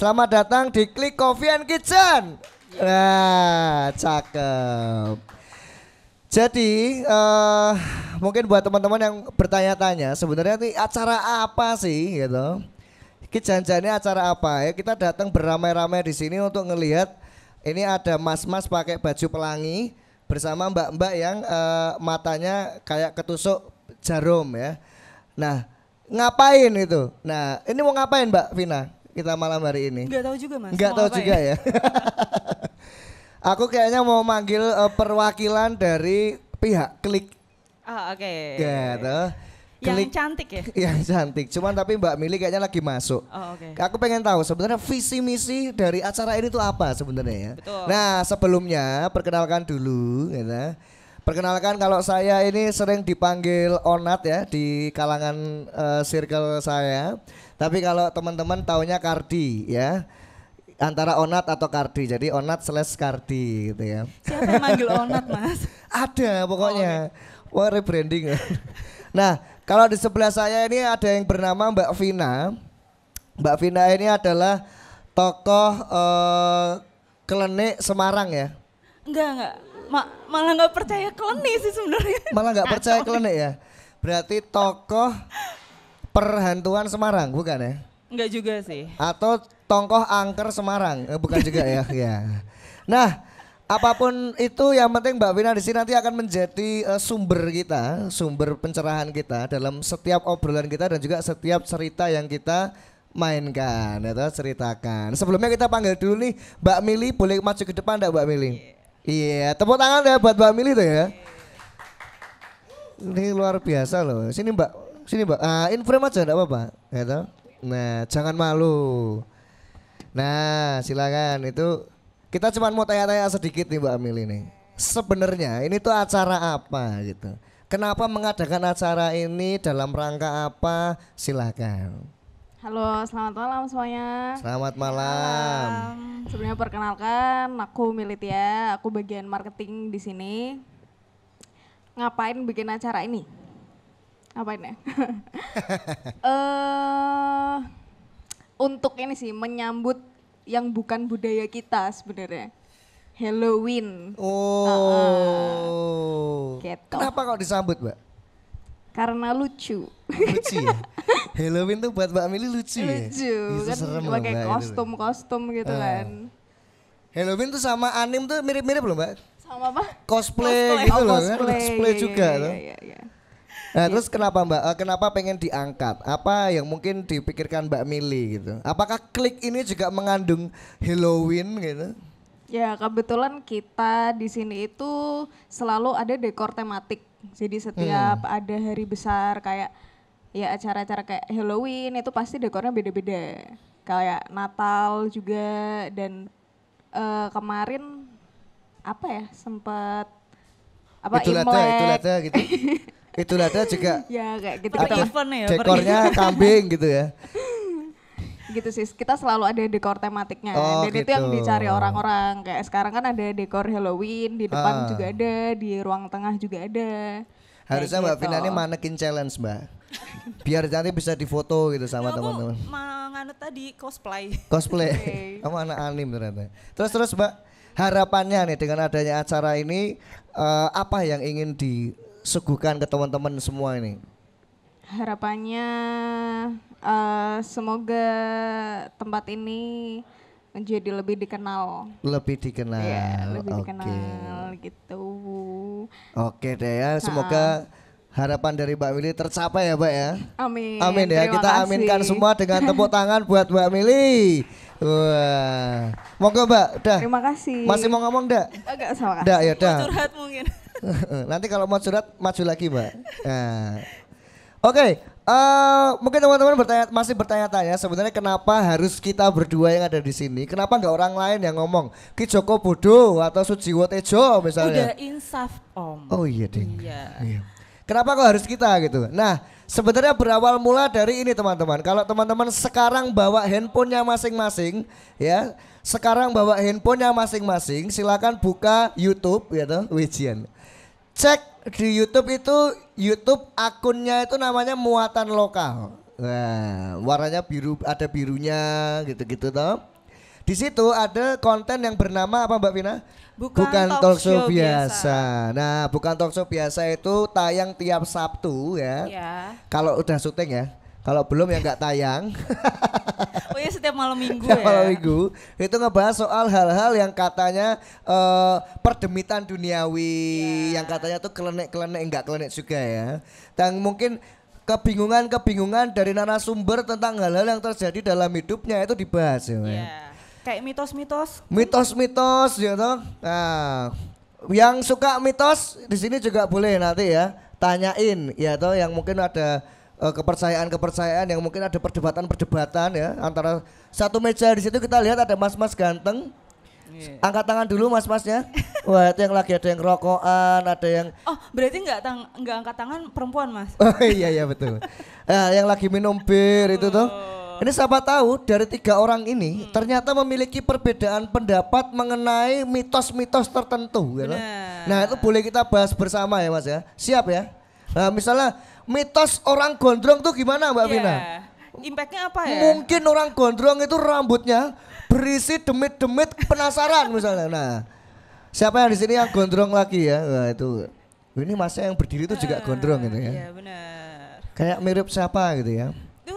Selamat datang di Klik Coffee and Kitchen. Nah, cakep. Jadi mungkin buat teman-teman yang bertanya-tanya sebenarnya ini acara apa sih gitu. Janjiannya acara apa ya? Kita datang beramai-ramai di sini untuk ngelihat ini ada mas-mas pakai baju pelangi bersama mbak-mbak yang matanya kayak ketusuk jarum ya. Nah, ngapain itu? Nah, ini mau ngapain Mbak Vina kita malam hari ini? Enggak tahu juga Mas. Enggak tahu juga ya. Aku kayaknya mau manggil perwakilan dari pihak Klik. Ah, oke. Gitu. Yang cantik ya? Yang cantik. Cuman tapi Mbak Mili kayaknya lagi masuk. Oh, oke. Aku pengen tahu sebenarnya visi misi dari acara ini tuh apa sebenarnya ya. Betul. Nah, sebelumnya perkenalkan dulu gitu. Perkenalkan kalau saya ini sering dipanggil Onat ya di kalangan circle saya. Tapi kalau teman-teman taunya Kardi ya. Antara Onat atau Kardi. Jadi Onat / Kardi gitu ya. Siapa yang manggil Onat Mas? Ada pokoknya. Oh, Wah, rebranding ya. Nah, kalau di sebelah saya ini ada yang bernama Mbak Vina. Mbak Vina ini adalah tokoh Klenik Semarang ya. Enggak. Malah nggak percaya Klenik sih sebenarnya. Malah nggak percaya Klenik ya. Berarti tokoh perhantuan Semarang bukan ya? Enggak juga sih. Atau tokoh angker Semarang, bukan juga ya. Ya. Nah, apapun itu yang penting Mbak Vina di sini nanti akan menjadi sumber kita, sumber pencerahan kita dalam setiap obrolan kita dan juga setiap cerita yang kita mainkan atau ceritakan. Sebelumnya kita panggil dulu nih Mbak Mili, boleh maju ke depan enggak Mbak Mili? Iya, tepuk tangan ya buat Mbak Mili tuh ya. Ini luar biasa loh. Sini Mbak, sini Mbak. In frame aja enggak apa-apa, gitu. Nah, jangan malu. Nah, silakan itu. Kita cuma mau tanya-tanya sedikit nih Mbak Amil ini. Sebenarnya ini tuh acara apa gitu? Kenapa mengadakan acara ini dalam rangka apa? Silakan. Halo, selamat malam semuanya. Selamat malam. Sebelumnya perkenalkan, aku Militia, aku bagian marketing di sini. Ngapain bikin acara ini? Ngapain ya? Untuk ini sih menyambut yang bukan budaya kita sebenarnya. Halloween. Oh. Gitu. Kenapa kok disambut, Mbak? Karena lucu. Lucu ya? Halloween tuh buat Mbak Mili lucu ya? Lucu, kan pakai kostum-kostum gitu kan. Halloween tuh sama anim tuh mirip-mirip loh Mbak. Sama apa? Cosplay gitu loh kan? Cosplay juga tuh. Iya. Nah terus kenapa Mbak, kenapa pengen diangkat? Apa yang mungkin dipikirkan Mbak Mili gitu? Apakah Klik ini juga mengandung Halloween gitu? Ya kebetulan kita di sini itu selalu ada dekor tematik. Jadi setiap ada hari besar kayak ya acara-acara kayak Halloween itu pasti dekornya beda-beda. Kayak Natal juga dan kemarin apa ya sempat apa Itu Imlek. lada gitu. Itu lada juga Ya kayak gitu Per gitu. event ya. dekornya kambing gitu ya. Gitu sih, kita selalu ada dekor tematiknya Oh, dan itu gitu. yang dicari orang-orang. Kayak sekarang kan ada dekor Halloween, di depan juga ada, di ruang tengah juga ada. Harusnya Kayak Mbak gitu. Vina ini manekin challenge Mbak. Biar nanti bisa difoto gitu sama teman-teman. Aku menganut tadi cosplay. Cosplay. Oke. Kamu anak anim ternyata. Terus Mbak, harapannya nih dengan adanya acara ini apa yang ingin disuguhkan ke teman-teman semua ini? Harapannya semoga tempat ini menjadi lebih dikenal. Lebih dikenal. Ya, lebih Oke. dikenal gitu. Oke deh ya, semoga harapan dari Mbak Mili tercapai ya Mbak ya. Amin. Amin ya, Terima kita kasih. aminkan semua dengan tepuk tangan buat Mbak Mili. Wah, monggo Mbak, udah. Terima kasih. Masih mau ngomong enggak? Agak sama. Enggak ya udah. Curhat mungkin. Nanti kalau mau curhat maju lagi Mbak. Nah. Oke, mungkin teman-teman masih bertanya-tanya sebenarnya kenapa harus kita berdua yang ada di sini? Kenapa nggak orang lain yang ngomong? Ki Joko Bodo atau Sujiwo Tejo misalnya? Udah insaf Om. Oh iya ding. Iya. Kenapa kok harus kita gitu? Nah, sebenarnya berawal mula dari ini teman-teman. Kalau teman-teman sekarang bawa handphonenya masing-masing, ya, sekarang bawa handphonenya masing-masing, silakan buka YouTube, ya toh, Wijian. Cek di YouTube itu, YouTube akunnya itu namanya Muatan Lokal. Nah, warnanya biru, ada birunya gitu-gitu toh. Di situ ada konten yang bernama apa Mbak Vina? Bukan talk show biasa. Nah, bukan talk show biasa itu tayang tiap Sabtu ya. Ya. Kalau udah syuting ya. Kalau belum ya nggak tayang. Oh ya, setiap malam minggu Tiap ya. malam minggu itu ngebahas soal hal-hal yang katanya perdemitan duniawi, yang katanya tuh kelenek-kelenek, enggak kelenek juga ya. Dan mungkin kebingungan-kebingungan dari narasumber tentang hal-hal yang terjadi dalam hidupnya itu dibahas ya. Iya. Kayak mitos-mitos. Mitos-mitos ya toh. Nah, yang suka mitos di sini juga boleh nanti ya tanyain ya toh, yang mungkin ada kepercayaan-kepercayaan, yang mungkin ada perdebatan-perdebatan ya antara satu meja. Di situ kita lihat ada mas-mas ganteng. Angkat tangan dulu mas-masnya. Wah, itu yang lagi ada yang rokokan, ada yang Oh, berarti nggak angkat tangan perempuan, Mas? oh iya betul. Yang lagi minum bir itu tuh. Ini siapa tahu dari 3 orang ini ternyata memiliki perbedaan pendapat mengenai mitos-mitos tertentu gitu. Benar. Nah, itu boleh kita bahas bersama ya Mas ya. Siap ya? Nah, misalnya mitos orang gondrong tuh gimana Mbak Vina? Impactnya apa ya? Mungkin orang gondrong itu rambutnya berisi demit-demit penasaran misalnya. Nah, siapa yang di sini yang gondrong lagi ya? Nah, itu. Ini masnya yang berdiri itu juga gondrong gitu ya. Iya, benar. Kayak mirip siapa gitu ya. Itu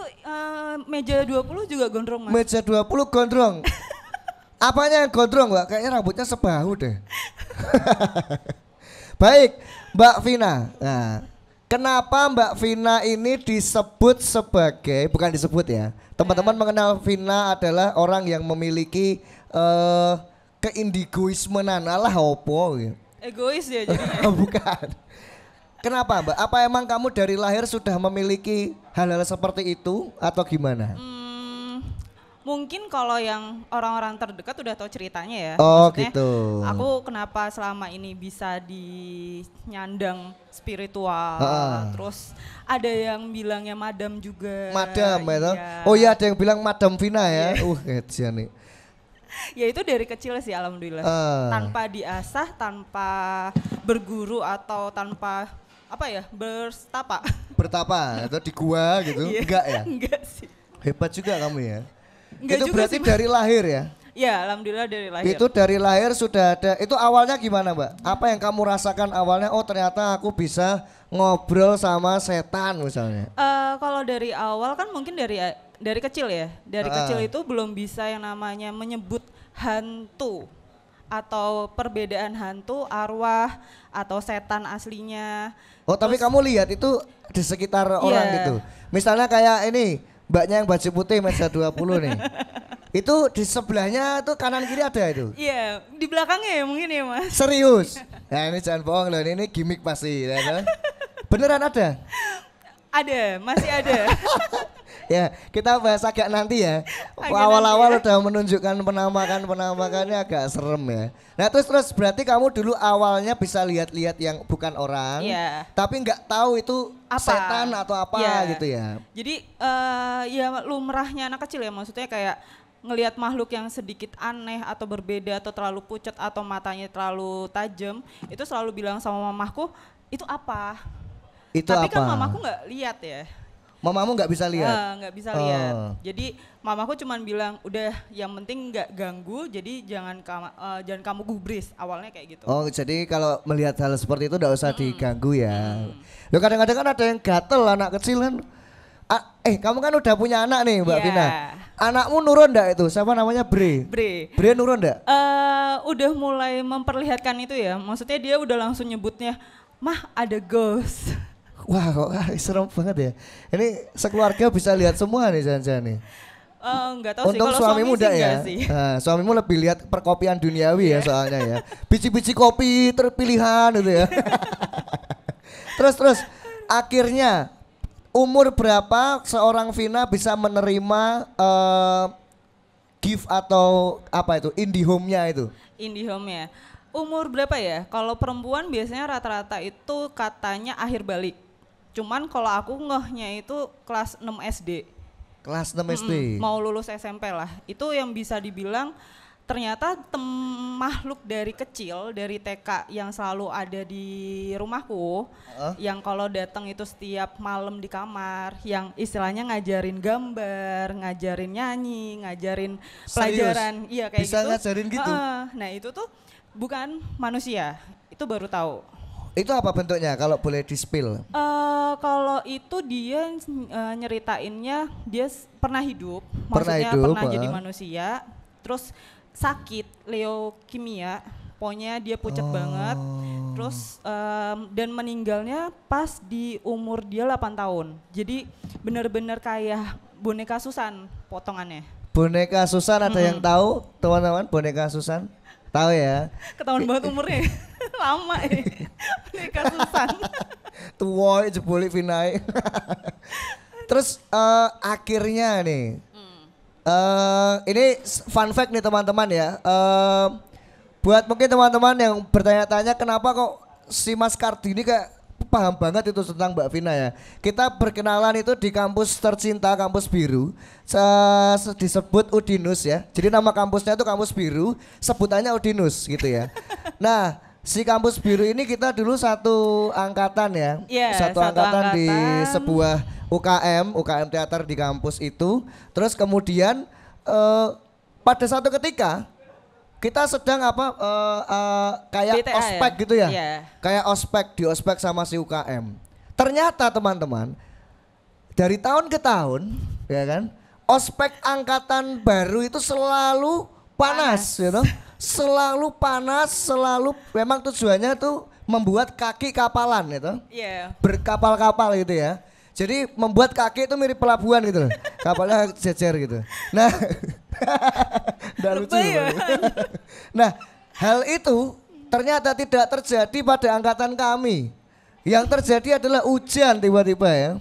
meja 20 juga gondrong, Mas. Meja 20 gondrong. Apanya yang gondrong Mbak? Kayaknya rambutnya sebahu deh. Baik, Mbak Vina. Nah, kenapa Mbak Vina ini disebut sebagai, bukan disebut ya, teman-teman mengenal Vina adalah orang yang memiliki keindigoismenan, alah opo gitu. Egois ya jadinya. Bukan. Kenapa Mbak? Apa emang kamu dari lahir sudah memiliki hal-hal seperti itu atau gimana? Mungkin kalau yang orang-orang terdekat udah tahu ceritanya ya. Oh Maksudnya, gitu. Aku kenapa selama ini bisa dinyandang spiritual. Terus ada yang bilangnya madam juga. Madam ya toh? Iya. Oh iya, ada yang bilang Madam Vina ya. Kecian nih. Ya itu dari kecil sih alhamdulillah. Tanpa diasah, tanpa berguru atau tanpa apa ya, bertapa. Bertapa atau di gua gitu? Enggak ya? Enggak sih. Hebat juga kamu ya. Enggak itu juga berarti sih, Mas. dari lahir ya? Ya alhamdulillah dari lahir. Itu dari lahir sudah ada. Itu awalnya gimana Mbak? Apa yang kamu rasakan awalnya? Oh ternyata aku bisa ngobrol sama setan misalnya. Kalau dari awal kan mungkin dari kecil ya. Dari kecil itu belum bisa yang namanya menyebut hantu atau perbedaan hantu, arwah atau setan aslinya. Oh tapi kamu lihat itu di sekitar orang gitu. Misalnya kayak ini mbaknya yang baju putih meja 20 nih. Itu di sebelahnya tuh kanan kiri ada itu. Iya, di belakangnya ya mungkin ya Mas. Serius? Nah ini jangan bohong loh, ini gimmick pasti. Ya, beneran ada? Ada, masih ada. Ya kita bahas agak nanti ya. Agak Awal-awal nanti udah menunjukkan penampakannya agak serem ya. Nah terus berarti kamu dulu awalnya bisa lihat-lihat yang bukan orang, tapi nggak tahu itu Apa? setan atau apa gitu ya. Jadi ya lumrahnya anak kecil ya, maksudnya kayak ngelihat makhluk yang sedikit aneh atau berbeda atau terlalu pucat atau matanya terlalu tajam, itu selalu bilang sama mamahku, itu apa? Itu Tapi apa? kan mamaku nggak lihat ya. Mamamu nggak bisa lihat? Nggak bisa lihat. Jadi mamaku cuman bilang, udah yang penting nggak ganggu, jadi jangan kamu gubris. Awalnya kayak gitu. Oh jadi kalau melihat hal seperti itu nggak usah diganggu ya. Loh kadang-kadang kan ada yang gatel anak kecil kan. Kamu kan udah punya anak nih Mbak Vina. Anakmu nurun ndak itu? Siapa namanya Bre? Bre nurun ndak? Udah mulai memperlihatkan itu ya. Maksudnya dia udah langsung nyebutnya, "Mah, ada ghost." Wah kok serem banget ya. Ini sekeluarga bisa lihat semua nih jangan-jangan nih. Enggak tahu sih. Untung Kalau suamimu suami enggak sih ya. enggak sih. Nah, suamimu lebih lihat perkopian duniawi ya soalnya ya. Biji-biji kopi terpilihan gitu ya. Terus akhirnya umur berapa seorang Vina bisa menerima gift atau apa itu IndiHome-nya itu? IndiHome ya. Umur berapa ya? Kalau perempuan biasanya rata-rata itu katanya akhir balik. Cuman kalau aku ngehnya itu kelas 6 SD. Kelas 6 SD. Mau lulus SMP lah. Itu yang bisa dibilang ternyata makhluk dari kecil, dari TK yang selalu ada di rumahku, yang kalau datang itu setiap malam di kamar, yang istilahnya ngajarin gambar, ngajarin nyanyi, ngajarin pelajaran, iya kayak bisa gitu. ngajarin gitu? Nah itu tuh bukan manusia, itu baru tahu. Itu apa bentuknya kalau boleh di-spill? Kalau itu dia nyeritainnya dia pernah hidup, Pernah maksudnya hidup, pernah jadi manusia, terus sakit leukemia, pokoknya dia pucat banget, terus dan meninggalnya pas di umur dia 8 tahun. Jadi benar-benar kayak boneka Susan potongannya. Boneka Susan ada yang tahu teman-teman boneka Susan? Tahu ya? Ketahuan banget umurnya, lama ya, boneka Susan. Tua jeboli Vinay. Terus akhirnya nih, ini fun fact nih teman-teman ya. Buat mungkin teman-teman yang bertanya-tanya kenapa kok si Mas Kardi ini kayak paham banget itu tentang Mbak Vina ya. Kita berkenalan itu di kampus tercinta, kampus biru, disebut Udinus ya. Jadi nama kampusnya itu kampus biru, sebutannya Udinus gitu ya. Nah, si kampus biru ini kita dulu satu angkatan ya, satu angkatan di sebuah UKM teater di kampus itu. Terus kemudian pada satu ketika kita sedang kayak BTA ospek ya? gitu ya, Kayak di ospek sama si UKM. Ternyata teman-teman dari tahun ke tahun, ya kan, ospek angkatan baru itu selalu panas. You know? Selalu panas, selalu memang tujuannya tuh membuat kaki kapalan gitu. Berkapal-kapal gitu ya. Jadi membuat kaki itu mirip pelabuhan gitu loh. Kapalnya jejer gitu. Nah, udah lucu. Nah, hal itu ternyata tidak terjadi pada angkatan kami. Yang terjadi adalah hujan tiba-tiba ya.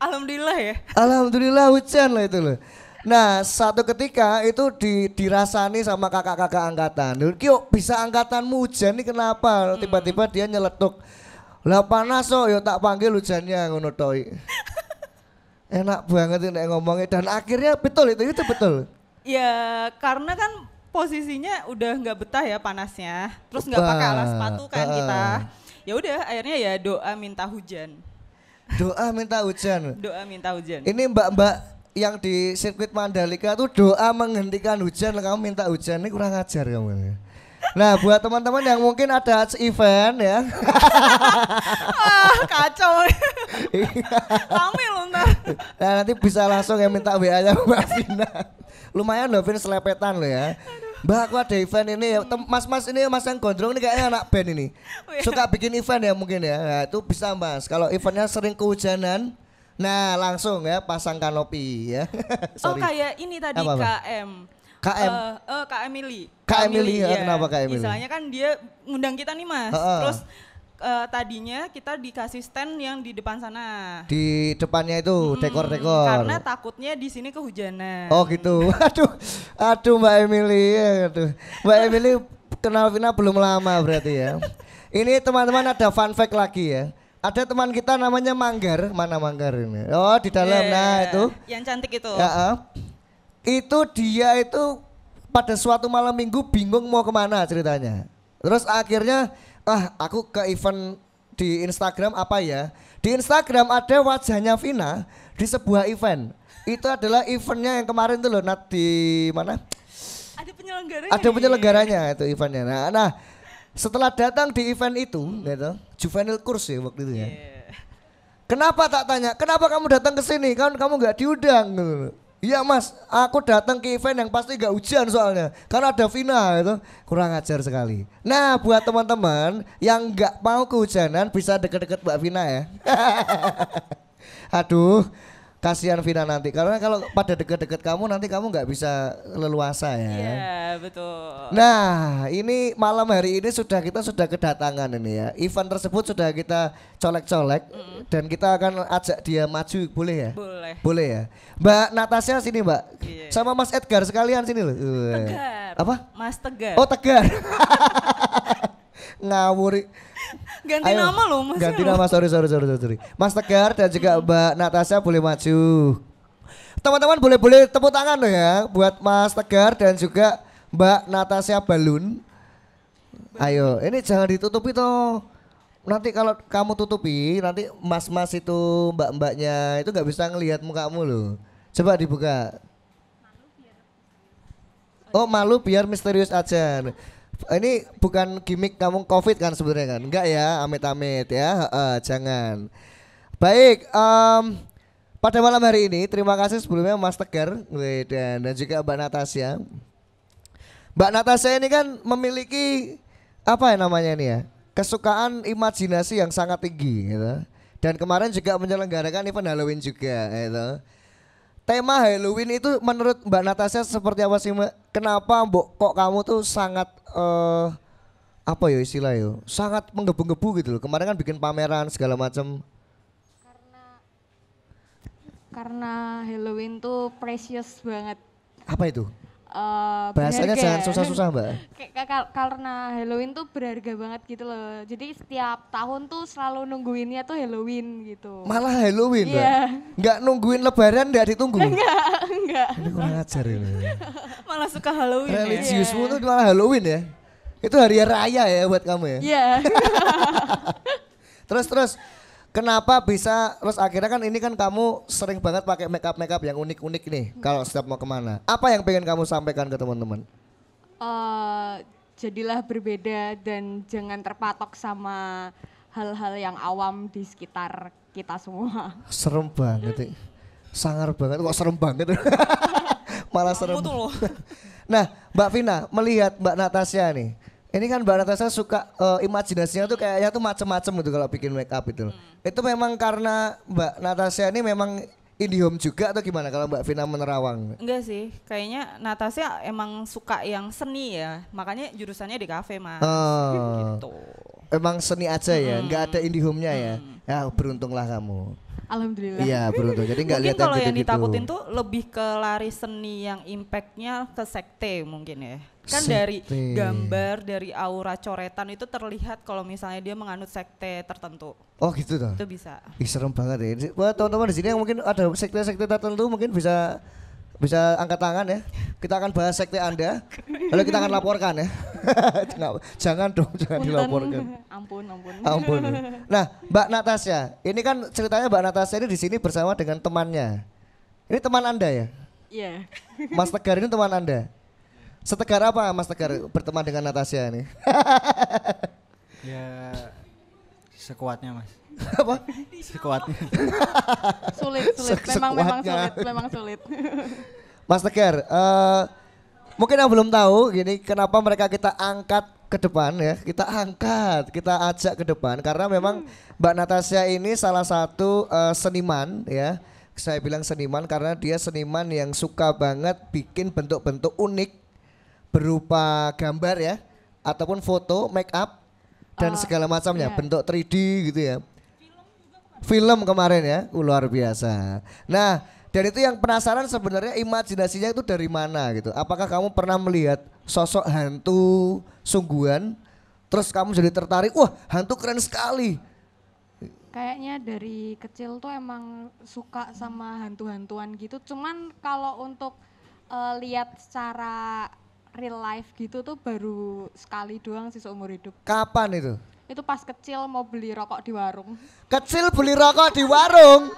Alhamdulillah ya. Alhamdulillah hujan lah itu loh. Nah, satu ketika itu dirasani sama kakak-kakak angkatan. Kyo bisa angkatanmu hujan nih kenapa? Tiba-tiba dia nyeletuk. Lah panas kok, yo tak panggil hujannya ngono toy. Enak banget ini ngomongnya dan akhirnya betul itu betul. Ya karena kan posisinya udah nggak betah ya panasnya, terus nggak pakai alas sepatu kan kita. Ya udah akhirnya ya doa minta hujan. Doa minta hujan. Doa minta hujan. Ini mbak-mbak yang di sirkuit Mandalika tuh doa menghentikan hujan, kamu minta hujan, ini kurang ajar kamu. Nah buat teman-teman yang mungkin ada event ya. Kacau. Rame loh ntar. Nah nanti bisa langsung ya minta WA-nya Mbak Vina. Lumayan loh Vin selepetan loh ya. Mbak aku ada event ini ya, mas-mas ini mas yang gondrong ini kayaknya anak band ini. Suka bikin event ya mungkin ya, nah, itu bisa mas. Kalau eventnya sering kehujanan, nah langsung ya pasang kanopi ya. Oh kayak ini tadi apa? KM. Kak Emily. Kak Emily ya, ya. kenapa Kak Emily? Misalnya kan dia ngundang kita nih mas, terus tadinya kita dikasih stand yang di depan sana. Di depannya itu dekor-dekor. Karena takutnya di sini kehujanan. Oh gitu. Aduh Mbak Emily, aduh. Mbak Emily kenal Vina belum lama berarti ya. Ini teman-teman ada fun fact lagi ya. Ada teman kita namanya Manggar, mana Manggar ini? Oh di dalam, nah itu. Yang cantik itu. Ya, itu dia itu pada suatu malam minggu bingung mau kemana ceritanya. Terus akhirnya aku ke event di Instagram apa ya. Di Instagram ada wajahnya Vina di sebuah event. Itu adalah eventnya yang kemarin tuh loh Nat di mana? Ada penyelenggaranya. Ada penyelenggaranya itu eventnya. Nah setelah datang di event itu gitu, juvenile course ya waktu itu ya. Kenapa tak tanya, kenapa kamu datang ke sini? Kan kamu nggak diundang gitu. Iya mas, aku datang ke event yang pasti gak hujan soalnya karena ada Vina itu, kurang ajar sekali. Nah buat teman-teman yang gak mau kehujanan bisa deket-deket Mbak Vina ya. Aduh kasihan Vina nanti karena kalau pada deket-deket kamu nanti kamu gak bisa leluasa ya. Iya betul. Nah ini malam hari ini kita sudah kedatangan ini ya. Event tersebut sudah kita colek-colek dan kita akan ajak dia maju, boleh ya? Boleh. Boleh ya. Mbak Natasha sini Mbak. Iya. Sama Mas Edgar sekalian sini loh. Tegar. Apa? Mas Tegar. Oh Tegar. Ngawuri. Ganti nama loh Mas. Ganti nama, sorry. Mas Tegar dan juga Mbak Natasha boleh maju. Teman-teman boleh tepuk tangan loh ya buat Mas Tegar dan juga Mbak Natasha Balun. Ayo, ini jangan ditutupi toh. Nanti kalau kamu tutupi, nanti mas-mas itu, mbak-mbaknya itu nggak bisa ngelihat mukamu loh. Coba dibuka. Oh, malu biar misterius aja. Ini bukan gimmick kamu COVID kan sebenarnya kan? Enggak ya, amit-amit ya. Jangan. Baik, pada malam hari ini terima kasih sebelumnya Mas Tegar dan juga Mbak Natasha. Mbak Natasha ini kan memiliki apa ya namanya ini ya? Kesukaan imajinasi yang sangat tinggi gitu. Dan kemarin juga menyelenggarakan event Halloween juga gitu. Tema Halloween itu menurut Mbak Natasha seperti apa sih Mbak? Kenapa Mbok kok kamu tuh sangat apa ya istilahnya? Sangat menggebu-gebu gitu loh. Kemarin kan bikin pameran segala macam. Karena Halloween tuh precious banget. Apa itu? Bahasanya Berharga. jangan susah-susah Mbak. Karena Halloween tuh berharga banget gitu loh. Jadi setiap tahun tuh selalu nungguinnya tuh Halloween gitu. Malah Halloween Mbak? Iya. Nggak nungguin lebaran nggak ditunggu? Enggak. Ini kurang ajar ini. Malah suka Halloween ya. Religiusmu tuh malah Halloween ya? Itu hari raya ya buat kamu ya? Iya. Terus kenapa bisa terus akhirnya kan ini kan kamu sering banget pakai makeup yang unik-unik nih kalau setiap mau kemana. Apa yang pengen kamu sampaikan ke teman-teman? Jadilah berbeda dan jangan terpatok sama hal-hal yang awam di sekitar kita semua. Serem banget, sangar banget, kok serem banget. Malah serem. Kamu tuh loh. Nah, Mbak Vina melihat Mbak Natasha nih. Ini kan Mbak Natasha suka imajinasinya tuh kayaknya tuh macem-macem gitu kalau bikin make up itu. Itu memang karena Mbak Natasha ini memang IndiHome juga atau gimana kalau Mbak Vina menerawang? Enggak sih, kayaknya Natasha emang suka yang seni ya, makanya jurusannya di kafe Mas. Gitu. Emang seni aja ya, nggak ada IndiHome-nya ya. Ya beruntunglah kamu. Alhamdulillah. Iya beruntung. Jadi nggak Mungkin lihat yang kalau yang gitu-gitu. ditakutin tuh lebih ke lari seni yang impactnya ke sekte mungkin ya. Kan dari Sekte. gambar, dari aura coretan itu terlihat kalau misalnya dia menganut sekte tertentu. Oh gitu toh. Itu bisa. Ih serem banget ya. Buat teman-teman di sini yang mungkin ada sekte-sekte tertentu mungkin bisa angkat tangan ya. Kita akan bahas sekte Anda. Lalu kita akan laporkan ya. Jangan dong, jangan Punten. dilaporkan. Ampun. Ampun. Nah, Mbak Natasha, ini kan ceritanya Mbak Natasha ini di sini bersama dengan temannya. Ini teman Anda ya? Iya. Mas Tegar ini teman Anda. Setegar apa Mas Tegar berteman dengan Natasha ini? Ya sekuatnya Mas. Apa? Sekuatnya. Sulit. Memang sulit. Mas Tegar, mungkin yang belum tahu gini kenapa mereka kita angkat ke depan ya, kita ajak ke depan karena memang Mbak Natasha ini salah satu seniman ya. Saya bilang seniman karena dia seniman yang suka banget bikin bentuk-bentuk unik berupa gambar ya ataupun foto, make up dan segala macamnya, bentuk 3D gitu ya. Film kemarin ya, luar biasa. Nah, dan itu yang penasaran sebenarnya imajinasinya itu dari mana gitu. Apakah kamu pernah melihat sosok hantu sungguhan, terus kamu jadi tertarik, wah hantu keren sekali. Kayaknya dari kecil tuh emang suka sama hantu-hantuan gitu. Cuman kalau untuk lihat secara real life gitu tuh baru sekali doang sih seumur hidup. Kapan itu? Itu pas kecil mau beli rokok di warung. Kecil beli rokok di warung?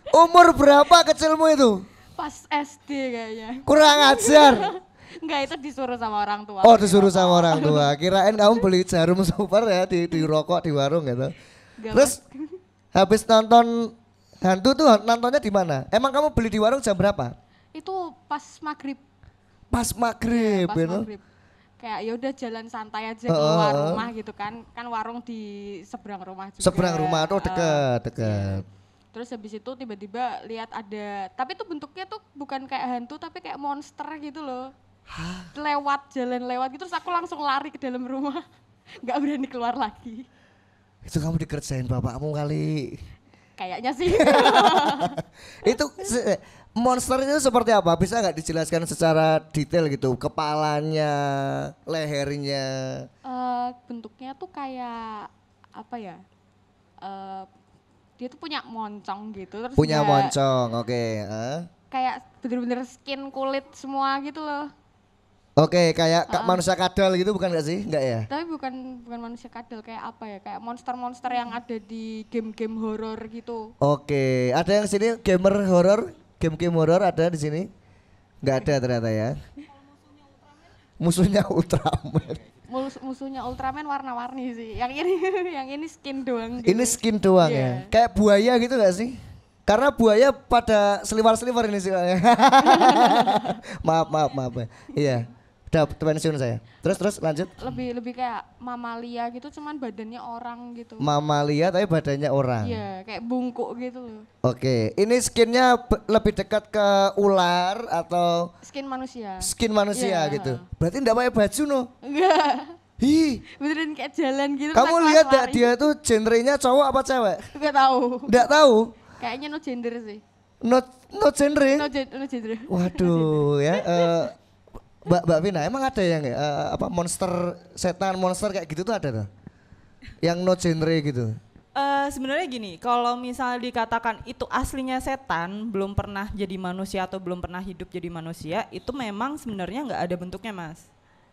Umur berapa kecilmu itu? Pas SD kayaknya. Kurang ajar. Enggak, itu disuruh sama orang tua. Oh beli disuruh rokok. sama orang tua. Kirain kamu beli jarum super ya di rokok di warung gitu. Enggak, Terus habis nonton hantu tuh nontonnya di mana? Emang kamu beli di warung jam berapa? itu pas maghrib. Pas maghrib, Pas you know? maghrib. Kayak ya udah jalan santai aja keluar rumah gitu kan. Kan warung di seberang rumah juga. Seberang rumah tuh dekat. Terus habis itu tiba-tiba lihat ada, tapi itu bentuknya tuh bukan kayak hantu tapi kayak monster gitu loh. Jalan lewat gitu terus aku langsung lari ke dalam rumah. Nggak berani keluar lagi. Itu kamu dikerjain bapakmu kali. Kayaknya sih. Itu monster itu seperti apa? Bisa nggak dijelaskan secara detail gitu? Kepalanya, lehernya. Bentuknya tuh kayak apa ya? Dia tuh punya moncong gitu. Terus Punya dia moncong, oke. kayak bener-bener skin kulit semua gitu loh. Oke, kayak manusia kadal gitu bukan gak sih? Enggak ya? Tapi bukan bukan manusia kadal, kayak apa ya? Kayak monster-monster yang ada di game-game horor gitu. Oke, ada yang sini gamer horor, game-game horor ada di sini? Enggak ada ternyata ya. Musuhnya Ultraman. Musuhnya Ultraman warna-warni sih. Yang ini yang ini skin doang gitu. Ini skin doang ya. Iya. Kayak buaya gitu gak sih? Karena buaya pada seliwar-seliwar ini sih. maaf. Iya. Udah pensiun saya. Terus lanjut. Lebih kayak mamalia gitu, cuman badannya orang gitu. Mamalia tapi badannya orang. Iya, kayak bungkuk gitu loh. Oke, ini skinnya lebih dekat ke ular atau Skin manusia. skin manusia Iya. gitu. Berarti enggak pakai baju no? Enggak. Hi, Beneran kayak jalan gitu. kamu tak lihat lari. dia tuh genrenya cowok apa cewek? Enggak tahu. Enggak tahu. Kayaknya no gender sih. No genre. No gender. Waduh ya. Mbak Vina, emang ada yang apa monster setan monster kayak gitu tuh ada tuh? Yang no genre gitu. Sebenarnya gini, kalau misalnya dikatakan itu aslinya setan, belum pernah jadi manusia atau belum pernah hidup jadi manusia, itu memang sebenarnya nggak ada bentuknya, Mas.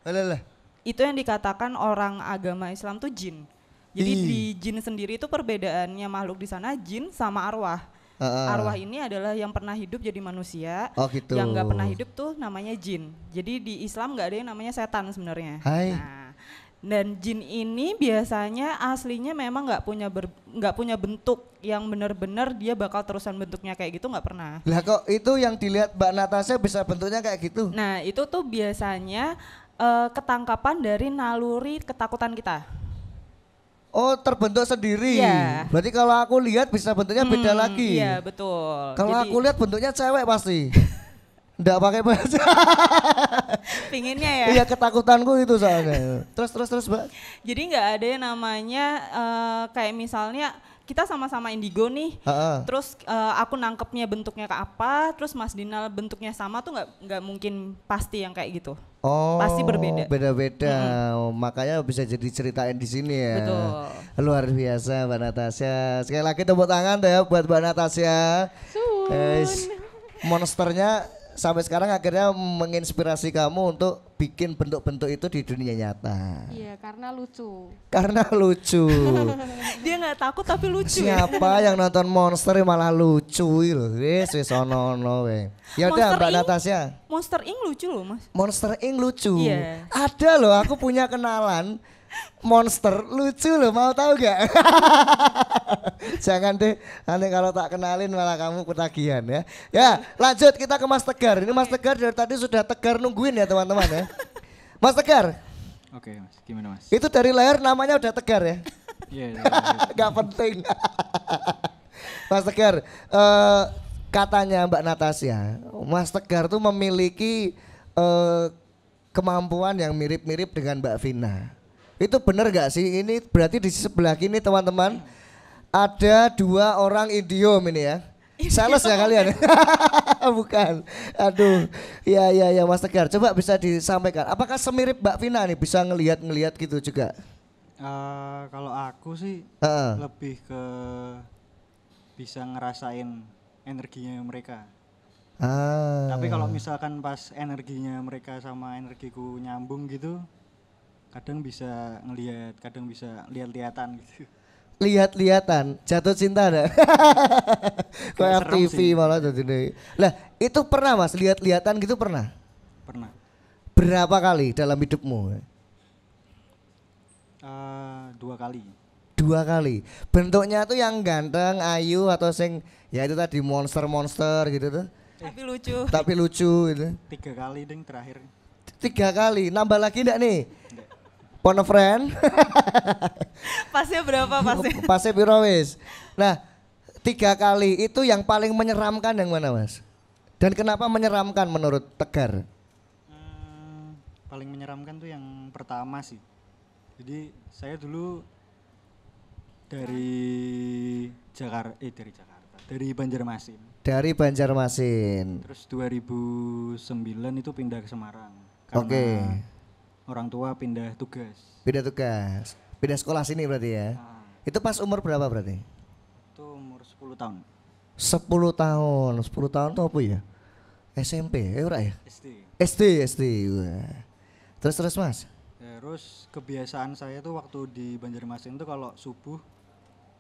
Alah. Itu yang dikatakan orang agama Islam tuh jin. Jadi Ih. di jin sendiri itu perbedaannya makhluk di sana jin sama arwah. Arwah ini adalah yang pernah hidup jadi manusia, Oh gitu. yang nggak pernah hidup tuh namanya jin. Jadi di Islam nggak ada yang namanya setan sebenarnya. Hai. Nah, dan jin ini biasanya aslinya memang nggak punya bentuk yang benar-benar dia bakal terusan bentuknya kayak gitu, nggak pernah. Lah kok itu yang dilihat Mbak Natasha bisa bentuknya kayak gitu? Nah itu tuh biasanya ketangkapan dari naluri ketakutan kita. Oh terbentuk sendiri. Iya. Berarti kalau aku lihat bisa bentuknya beda lagi. Iya betul. Kalau Jadi, aku lihat bentuknya cewek pasti. Nggak pakai baju. pinginnya ya. Iya ketakutanku itu soalnya. Terus Mbak. Jadi nggak ada yang namanya kayak misalnya kita sama-sama indigo nih, terus aku nangkepnya bentuknya ke apa, terus Mas Dinal bentuknya sama tuh nggak mungkin pasti yang kayak gitu. Oh, Pasti berbeda. Beda-beda. Makanya bisa jadi ceritain di sini ya. Betul. Luar biasa Mbak Natasha. Sekali lagi tepuk tangan deh buat Mbak Natasha. Guys, monsternya sampai sekarang akhirnya menginspirasi kamu untuk bikin bentuk-bentuk itu di dunia nyata. Iya, karena lucu. Karena lucu. Dia nggak takut tapi lucu ya. Siapa yang nonton Monster malah lucu loh. Wis ono we. Ya udah Monster Mbak Inc. Natasha. Monster Inc lucu loh Mas. Monster Inc lucu. Iya. Ada loh, aku punya kenalan monster lucu loh, mau tahu gak? Jangan deh, nanti kalau tak kenalin malah kamu ketagihan ya. Ya lanjut kita ke Mas Tegar. Ini Mas Tegar dari tadi sudah tegar nungguin ya teman-teman ya. Mas Tegar, Oke mas, gimana mas? itu dari layar namanya udah Tegar ya? Iya. Gak penting. Mas Tegar, katanya Mbak Natasha, Mas Tegar tuh memiliki kemampuan yang mirip-mirip dengan Mbak Vina. Itu benar gak sih? Ini berarti di sebelah kini teman-teman ada dua orang idiom ini ya. Sales ya kalian? Bukan. Aduh. Ya Mas Tegar, coba bisa disampaikan. Apakah semirip Mbak Vina nih bisa ngelihat gitu juga? Kalau aku sih lebih ke bisa ngerasain energinya mereka. Tapi kalau misalkan pas energinya mereka sama energiku nyambung gitu, kadang bisa ngelihat, kadang bisa lihat-lihatan gitu. Lihat-lihatan, jatuh cinta ada. Kayak serem TV sih. malah jadi. Lah, itu pernah Mas lihat-lihatan gitu pernah? Pernah. Berapa kali dalam hidupmu? 2 kali. 2 kali. Bentuknya tuh yang ganteng, ayu atau sing ya itu tadi monster gitu tuh. Tapi lucu. Tapi lucu gitu. 3 kali ding terakhir. 3 kali. Nambah lagi enggak nih? Pon friend. Pasnya berapa pasnya? Pasnya piro wis. Nah, 3 kali itu yang paling menyeramkan yang mana Mas? Dan kenapa menyeramkan menurut Tegar? Paling menyeramkan tuh yang pertama sih. Jadi saya dulu dari Banjarmasin. Dari Banjarmasin. Terus 2009 itu pindah ke Semarang. Oke. Orang tua pindah tugas. Pindah tugas. Pindah sekolah sini berarti ya. Itu pas umur berapa berarti? Itu umur 10 tahun. 10 tahun. 10 tahun tuh apa ya? SMP, ora ya? SD. SD. Wah. Terus Mas? Terus kebiasaan saya tuh waktu di Banjarmasin tuh kalau subuh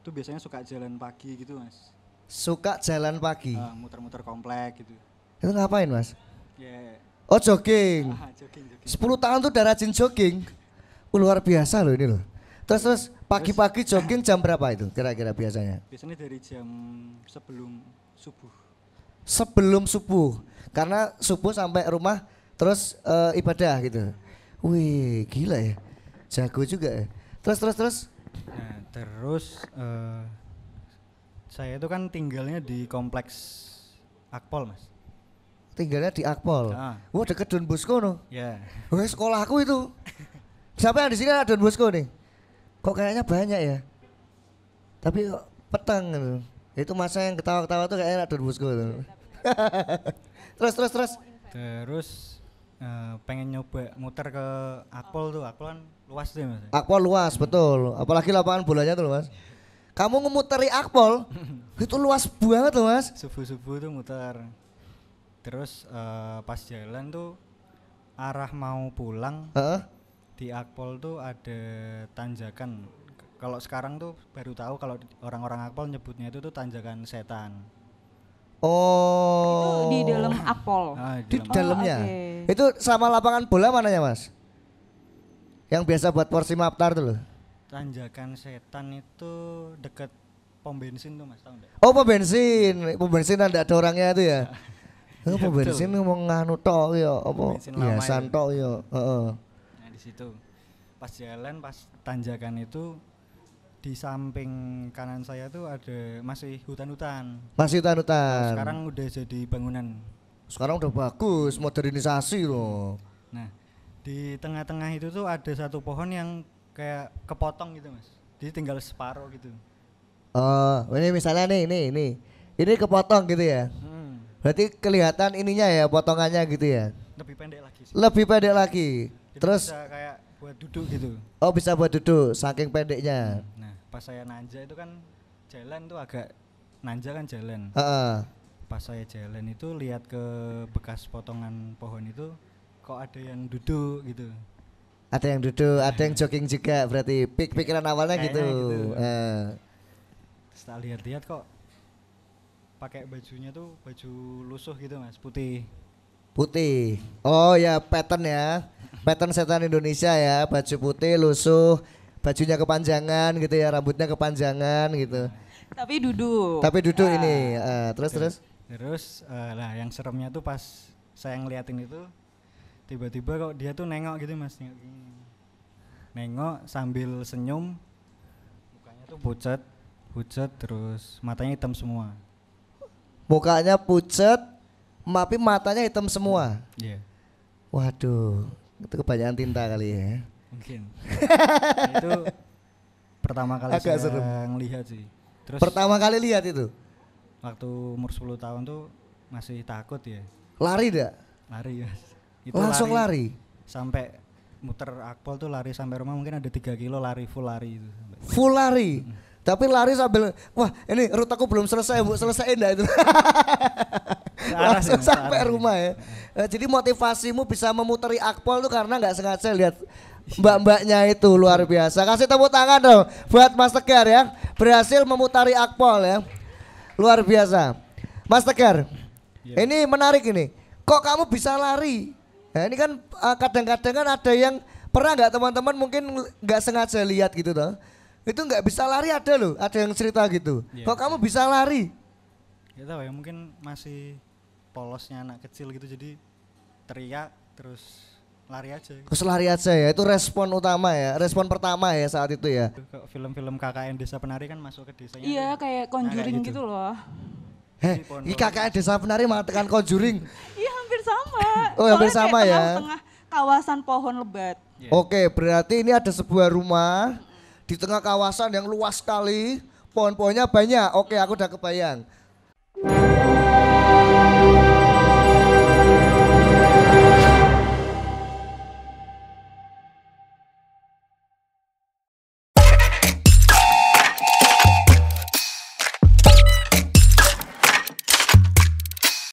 tuh biasanya suka jalan pagi gitu Mas. Suka jalan pagi. Muter-muter komplek gitu. Itu ngapain Mas? Ya. Oh jogging. Jogging. 10 tahun tuh udah rajin jogging. Luar biasa loh ini loh. Terus pagi-pagi jogging jam berapa itu kira-kira biasanya? Biasanya dari jam sebelum subuh. Sebelum subuh. Karena subuh sampai rumah terus ibadah gitu. Wih, gila ya. Jago juga ya. Terus. Nah, terus saya itu kan tinggalnya di kompleks Akpol, Mas. Tinggalnya di Akpol. Wah, deket Don Bosco no. Ya. Wah, sekolahku itu. Siapa yang di sini ada Don Bosco nih? Kok kayaknya banyak ya? Tapi kok petang gitu. Itu masa yang ketawa-ketawa tuh kayaknya ada Don Bosco tuh. Terus. Terus pengen nyoba muter ke Akpol tuh. Akpol kan luas tuh Mas. Akpol luas betul. Apalagi lapangan bolanya tuh Mas. Kamu ngemuteri Akpol itu luas banget tuh Mas. Subuh-subuh tuh muter. Terus pas jalan tuh arah mau pulang di Akpol tuh ada tanjakan. Kalau sekarang tuh baru tahu kalau orang-orang Akpol nyebutnya itu tuh tanjakan setan. Oh. Itu di dalam Akpol. Di dalamnya. Okay. Itu sama lapangan bola mananya Mas? Yang biasa buat porsi maptar tuh loh. Tanjakan setan itu deket pom bensin tuh Mas, tahu enggak? Oh, pom bensin ada orangnya itu ya. Pom bensin ngomong nganu tok ya apa? Hiasan tok ya. Nah, di situ. Pas jalan pas tanjakan itu di samping kanan saya tuh ada masih hutan-hutan. Masih hutan-hutan. Sekarang udah jadi bangunan. Sekarang udah bagus, modernisasi loh. Nah, di tengah-tengah itu tuh ada satu pohon yang kayak kepotong gitu Mas. Jadi tinggal separuh gitu. Oh, ini misalnya nih. Ini kepotong gitu ya. Berarti kelihatan ininya ya, potongannya gitu ya. Lebih pendek lagi sih. Lebih pendek lagi. Jadi terus bisa kayak buat duduk gitu. Oh, bisa buat duduk saking pendeknya. Nah, pas saya nanja itu kan jalan tuh agak nanja kan jalan. Pas saya jalan itu lihat ke bekas potongan pohon itu kok ada yang duduk gitu. Ada yang duduk, ada yang jogging juga berarti pikiran awalnya gitu. Setelah lihat-lihat kok pakai bajunya tuh baju lusuh gitu Mas, putih. Oh ya, pattern ya. Pattern setan Indonesia ya, baju putih lusuh, bajunya kepanjangan gitu ya, rambutnya kepanjangan gitu. Tapi duduk. Ini. Terus lah yang seremnya tuh pas saya ngeliatin itu tiba-tiba kok dia tuh nengok gitu Mas, nengok sambil senyum, mukanya tuh pucat terus matanya hitam semua. Mukanya pucat, tapi matanya hitam semua. Iya. Waduh, itu kebanyakan tinta kali ya. Mungkin. Nah, itu pertama kali agak saya serem ngelihat sih. Terus pertama kali lihat itu? Waktu umur 10 tahun tuh masih takut ya. Lari dak? Lari Mas. Itu langsung lari? Sampai muter Akpol tuh lari sampai rumah mungkin ada 3 kilo full lari itu. Full lari? Tapi lari sambil, wah ini rutaku belum selesai bu, selesaiin dah itu. Langsung sampai rumah ya. Jadi motivasimu bisa memuteri Akpol tuh karena nggak sengaja lihat mbak-mbaknya itu, luar biasa. Kasih tepuk tangan dong buat Mas Tegar ya, berhasil memutari Akpol ya. Luar biasa. Mas Tegar, ini menarik ini. Kok kamu bisa lari? Nah, ini kan kadang-kadang kan ada yang pernah nggak teman-teman mungkin nggak sengaja lihat gitu toh. Itu nggak bisa lari ada loh, ada yang cerita gitu. Kok kamu bisa lari? Gak tahu ya, mungkin masih polosnya anak kecil gitu, jadi teriak terus lari aja. Terus lari aja ya, itu respon utama ya, respon pertama ya saat itu ya. Film-film KKN Desa Penari kan masuk ke desanya. Iya kayak Conjuring gitu loh. Ini KKN Desa Penari mengatakan Conjuring. Iya hampir sama. Oh hampir sama ya. Tengah kawasan pohon lebat. Oke, berarti ini ada sebuah rumah di tengah kawasan yang luas sekali, pohon-pohonnya banyak. Oke, aku udah kebayang.